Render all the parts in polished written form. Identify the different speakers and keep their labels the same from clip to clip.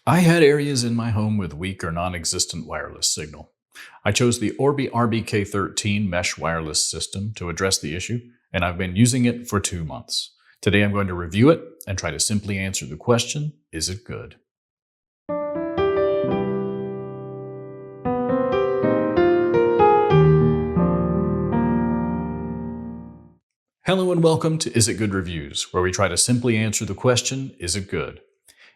Speaker 1: I had areas in my home with weak or non-existent wireless signal. I chose the Orbi RBK13 mesh wireless system to address the issue, and I've been using it for 2 months. Today I'm going to review it and try to simply answer the question, is it good? Hello and welcome to Is It Good Reviews, where we try to simply answer the question, is it good?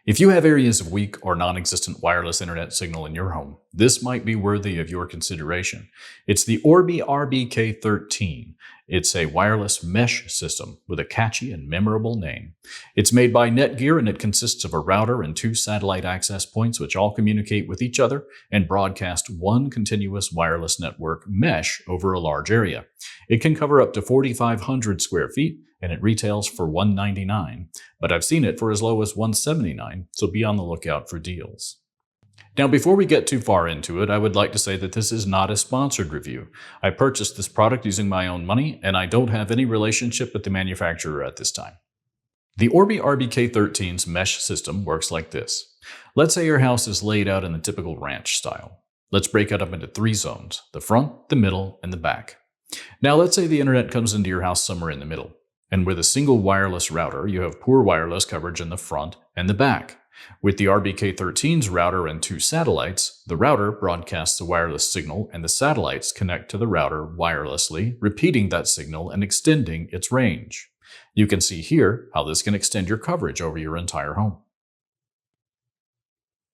Speaker 1: If you have areas of weak or non-existent wireless internet signal in your home, this might be worthy of your consideration. It's the Orbi RBK13. It's a wireless mesh system with a catchy and memorable name. It's made by Netgear and it consists of a router and 2 satellite access points which all communicate with each other and broadcast one continuous wireless network mesh over a large area. It can cover up to 4,500 square feet and it retails for $199, but I've seen it for as low as $179, so be on the lookout for deals. Now, before we get too far into it, I would like to say that this is not a sponsored review. I purchased this product using my own money, and I don't have any relationship with the manufacturer at this time. The Orbi RBK13's mesh system works like this. Let's say your house is laid out in the typical ranch style. Let's break it up into 3 zones, the front, the middle, and the back. Now, let's say the internet comes into your house somewhere in the middle. And with a single wireless router, you have poor wireless coverage in the front and the back. With the RBK13's router and 2 satellites, the router broadcasts a wireless signal and the satellites connect to the router wirelessly, repeating that signal and extending its range. You can see here how this can extend your coverage over your entire home.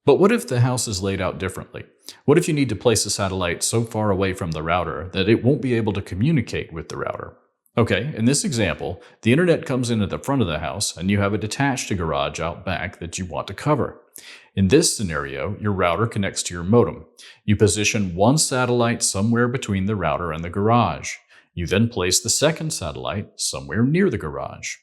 Speaker 1: But what if the house is laid out differently? What if you need to place a satellite so far away from the router that it won't be able to communicate with the router? Okay, in this example, the internet comes in at the front of the house and you have a detached garage out back that you want to cover. In this scenario, your router connects to your modem. You position one satellite somewhere between the router and the garage. You then place the second satellite somewhere near the garage.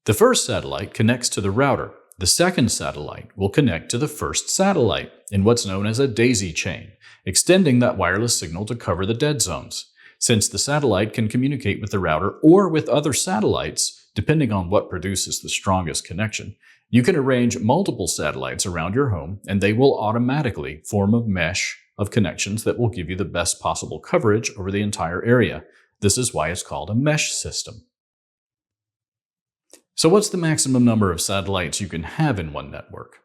Speaker 1: The first satellite connects to the router. The second satellite will connect to the first satellite in what's known as a daisy chain, extending that wireless signal to cover the dead zones. Since the satellite can communicate with the router or with other satellites, depending on what produces the strongest connection, you can arrange multiple satellites around your home and they will automatically form a mesh of connections that will give you the best possible coverage over the entire area. This is why it's called a mesh system. So what's the maximum number of satellites you can have in one network?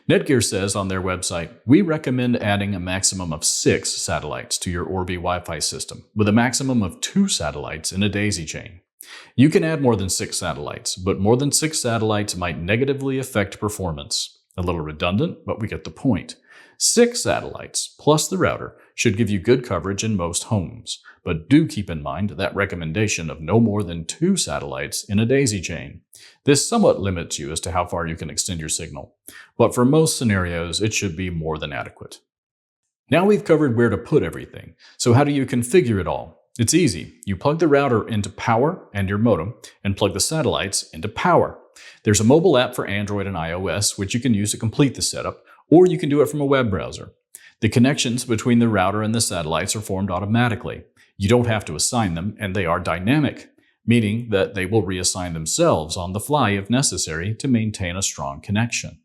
Speaker 1: Netgear says on their website, we recommend adding a maximum of 6 satellites to your Orbee Wi-Fi system, with a maximum of 2 satellites in a daisy chain. You can add more than 6 satellites, but more than 6 satellites might negatively affect performance. A little redundant, but we get the point. 6 satellites, plus the router, should give you good coverage in most homes, but do keep in mind that recommendation of no more than 2 satellites in a daisy chain. This somewhat limits you as to how far you can extend your signal, but for most scenarios, it should be more than adequate. Now we've covered where to put everything, so how do you configure it all? It's easy. You plug the router into power and your modem, and plug the satellites into power. There's a mobile app for Android and iOS, which you can use to complete the setup, or you can do it from a web browser. The connections between the router and the satellites are formed automatically. You don't have to assign them, and they are dynamic, meaning that they will reassign themselves on the fly if necessary to maintain a strong connection.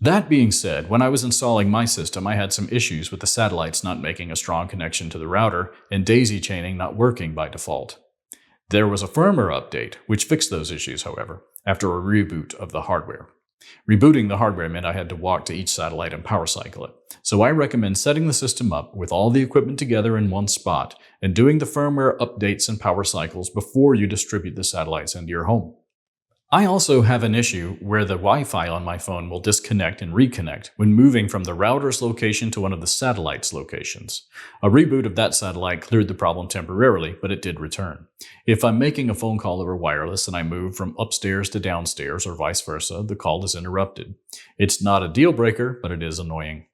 Speaker 1: That being said, when I was installing my system, I had some issues with the satellites not making a strong connection to the router and daisy chaining not working by default. There was a firmware update which fixed those issues, however, after a reboot of the hardware. Rebooting the hardware meant I had to walk to each satellite and power cycle it. So I recommend setting the system up with all the equipment together in one spot and doing the firmware updates and power cycles before you distribute the satellites into your home. I also have an issue where the Wi-Fi on my phone will disconnect and reconnect when moving from the router's location to one of the satellite's locations. A reboot of that satellite cleared the problem temporarily, but it did return. If I'm making a phone call over wireless and I move from upstairs to downstairs or vice versa, the call is interrupted. It's not a deal breaker, but it is annoying.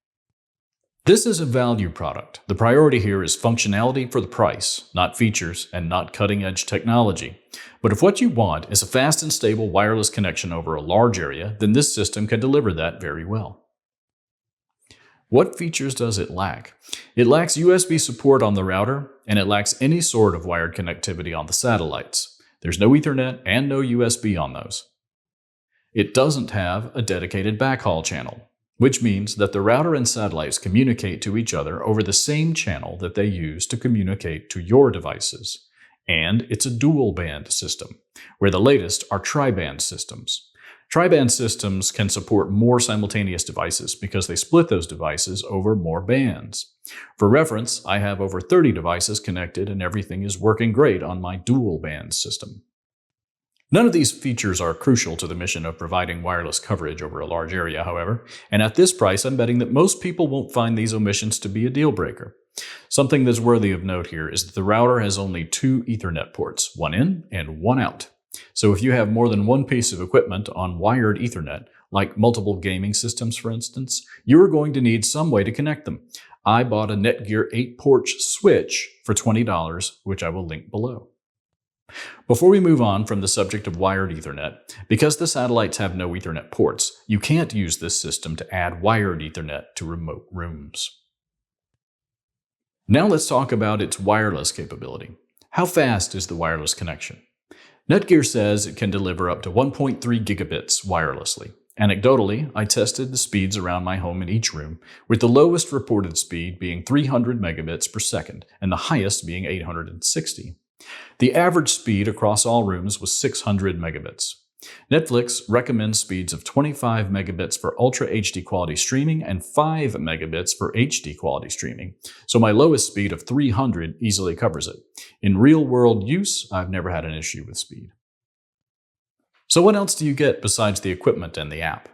Speaker 1: This is a value product. The priority here is functionality for the price, not features and not cutting-edge technology. But if what you want is a fast and stable wireless connection over a large area, then this system can deliver that very well. What features does it lack? It lacks USB support on the router, and it lacks any sort of wired connectivity on the satellites. There's no Ethernet and no USB on those. It doesn't have a dedicated backhaul channel. which means that the router and satellites communicate to each other over the same channel that they use to communicate to your devices. And it's a dual-band system, where the latest are tri-band systems. Tri-band systems can support more simultaneous devices because they split those devices over more bands. For reference, I have over 30 devices connected and everything is working great on my dual-band system. None of these features are crucial to the mission of providing wireless coverage over a large area, however, and at this price I'm betting that most people won't find these omissions to be a deal breaker. Something that's worthy of note here is that the router has only 2 Ethernet ports, one in and one out. So if you have more than one piece of equipment on wired Ethernet, like multiple gaming systems for instance, you are going to need some way to connect them. I bought a Netgear 8-port switch for $20, which I will link below. Before we move on from the subject of wired Ethernet, because the satellites have no Ethernet ports, you can't use this system to add wired Ethernet to remote rooms. Now let's talk about its wireless capability. How fast is the wireless connection? Netgear says it can deliver up to 1.3 gigabits wirelessly. Anecdotally, I tested the speeds around my home in each room, with the lowest reported speed being 300 megabits per second and the highest being 860. The average speed across all rooms was 600 megabits. Netflix recommends speeds of 25 megabits for Ultra HD quality streaming and 5 megabits for HD quality streaming, so my lowest speed of 300 easily covers it. In real-world use, I've never had an issue with speed. So what else do you get besides the equipment and the app?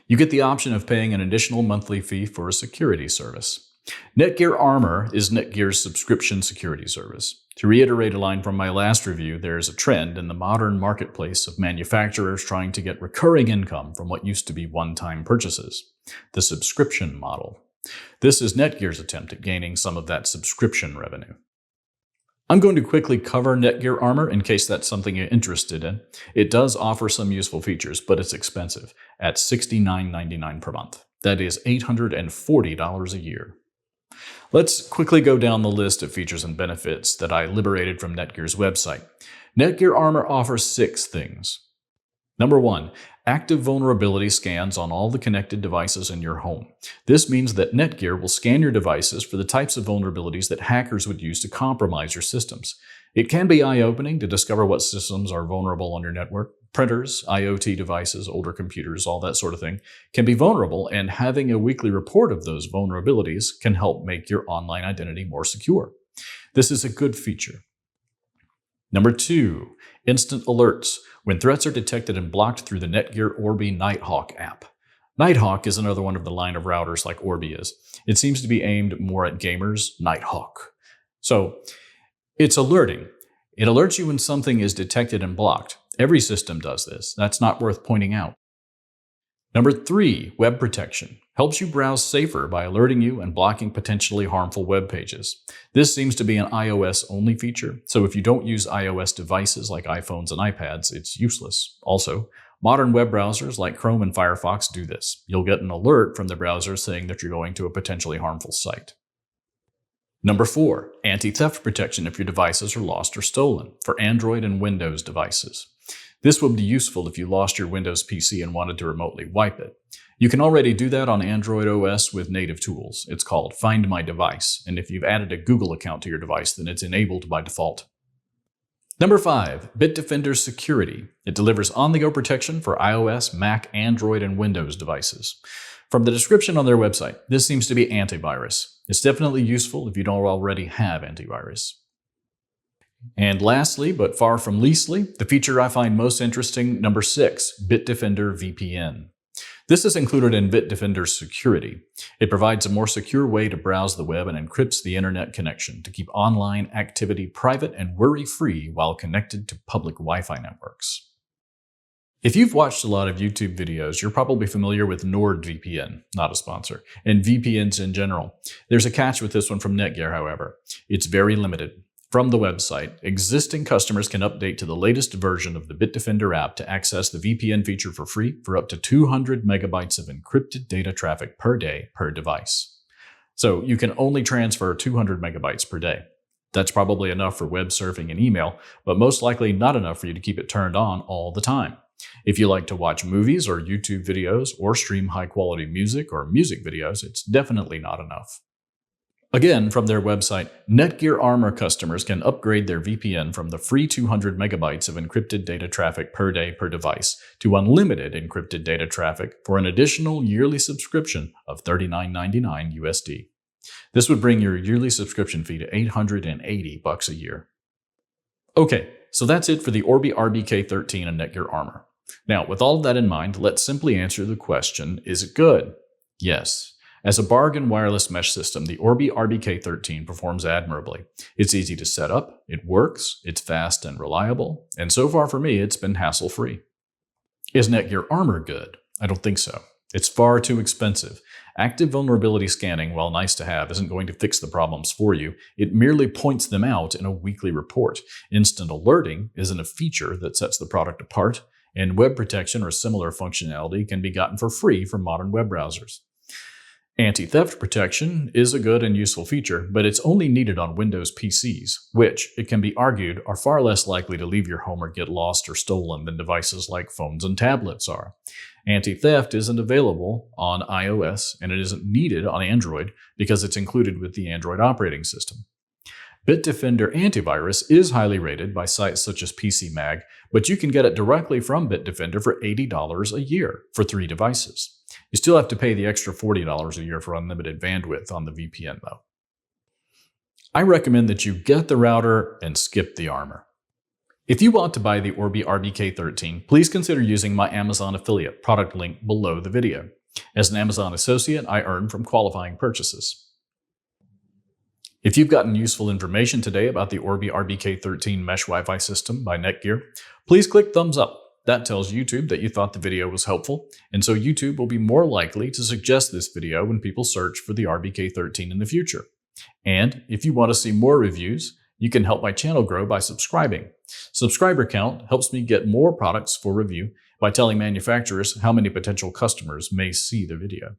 Speaker 1: You get the option of paying an additional monthly fee for a security service. Netgear Armor is Netgear's subscription security service. To reiterate a line from my last review, there is a trend in the modern marketplace of manufacturers trying to get recurring income from what used to be one-time purchases, the subscription model. This is Netgear's attempt at gaining some of that subscription revenue. I'm going to quickly cover Netgear Armor in case that's something you're interested in. It does offer some useful features, but it's expensive at $69.99 per month. That is $840 a year. Let's quickly go down the list of features and benefits that I liberated from Netgear's website. Netgear Armor offers 6 things. Number 1, active vulnerability scans on all the connected devices in your home. This means that Netgear will scan your devices for the types of vulnerabilities that hackers would use to compromise your systems. It can be eye-opening to discover what systems are vulnerable on your network. Printers, IoT devices, older computers, all that sort of thing can be vulnerable, and having a weekly report of those vulnerabilities can help make your online identity more secure. This is a good feature. Number 2, instant alerts when threats are detected and blocked through the Netgear Orbi Nighthawk app. Nighthawk is another one of the line of routers like Orbee is. It seems to be aimed more at gamers, Nighthawk. So, it's alerting. It alerts you when something is detected and blocked. Every system does this. That's not worth pointing out. Number 3, web protection. Helps you browse safer by alerting you and blocking potentially harmful web pages. This seems to be an iOS-only feature, so if you don't use iOS devices like iPhones and iPads, it's useless. Also, modern web browsers like Chrome and Firefox do this. You'll get an alert from the browser saying that you're going to a potentially harmful site. Number 4, anti-theft protection if your devices are lost or stolen, for Android and Windows devices. This would be useful if you lost your Windows PC and wanted to remotely wipe it. You can already do that on Android OS with native tools. It's called Find My Device, and if you've added a Google account to your device, then it's enabled by default. Number 5, Bitdefender Security. It delivers on-the-go protection for iOS, Mac, Android, and Windows devices. From the description on their website, this seems to be antivirus. It's definitely useful if you don't already have antivirus. And lastly, but far from leastly, the feature I find most interesting, number 6, Bitdefender Vpn. This is included in Bitdefender Security. It provides a more secure way to browse the web and encrypts the internet connection to keep online activity private and worry-free while connected to public Wi-Fi networks. If you've watched a lot of YouTube videos, you're probably familiar with Nordvpn, not a sponsor, and VPNs in general. There's a catch with this one from Netgear, however. It's very limited. From the website, existing customers can update to the latest version of the Bitdefender app to access the VPN feature for free for up to 200 megabytes of encrypted data traffic per day per device. So you can only transfer 200 megabytes per day. That's probably enough for web surfing and email, but most likely not enough for you to keep it turned on all the time. If you like to watch movies or YouTube videos or stream high-quality music or music videos, it's definitely not enough. Again, from their website, Netgear Armor customers can upgrade their VPN from the free 200 megabytes of encrypted data traffic per day per device to unlimited encrypted data traffic for an additional yearly subscription of $39.99 USD. This would bring your yearly subscription fee to $880 a year. Okay, so that's it for the Orbi RBK13 and Netgear Armor. Now, with all of that in mind, let's simply answer the question, is it good? Yes. As a bargain wireless mesh system, the Orbi RBK13 performs admirably. It's easy to set up, it works, it's fast and reliable, and so far for me, it's been hassle-free. Is Netgear Armor good? I don't think so. It's far too expensive. Active vulnerability scanning, while nice to have, isn't going to fix the problems for you. It merely points them out in a weekly report. Instant alerting isn't a feature that sets the product apart, and web protection or similar functionality can be gotten for free from modern web browsers. Anti-theft protection is a good and useful feature, but it's only needed on Windows PCs, which, it can be argued, are far less likely to leave your home or get lost or stolen than devices like phones and tablets are. Anti-theft isn't available on iOS, and it isn't needed on Android because it's included with the Android operating system. Bitdefender Antivirus is highly rated by sites such as PCMag, but you can get it directly from Bitdefender for $80 a year for 3 devices. You still have to pay the extra $40 a year for unlimited bandwidth on the VPN, though. I recommend that you get the router and skip the armor. If you want to buy the Orbi RBK13, please consider using my Amazon affiliate product link below the video. As an Amazon associate, I earn from qualifying purchases. If you've gotten useful information today about the Orbi RBK13 Mesh Wi-Fi system by Netgear, please click thumbs up. That tells YouTube that you thought the video was helpful, and so YouTube will be more likely to suggest this video when people search for the RBK13 in the future. And if you want to see more reviews, you can help my channel grow by subscribing. Subscriber count helps me get more products for review by telling manufacturers how many potential customers may see the video.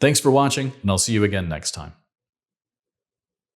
Speaker 1: Thanks for watching, and I'll see you again next time.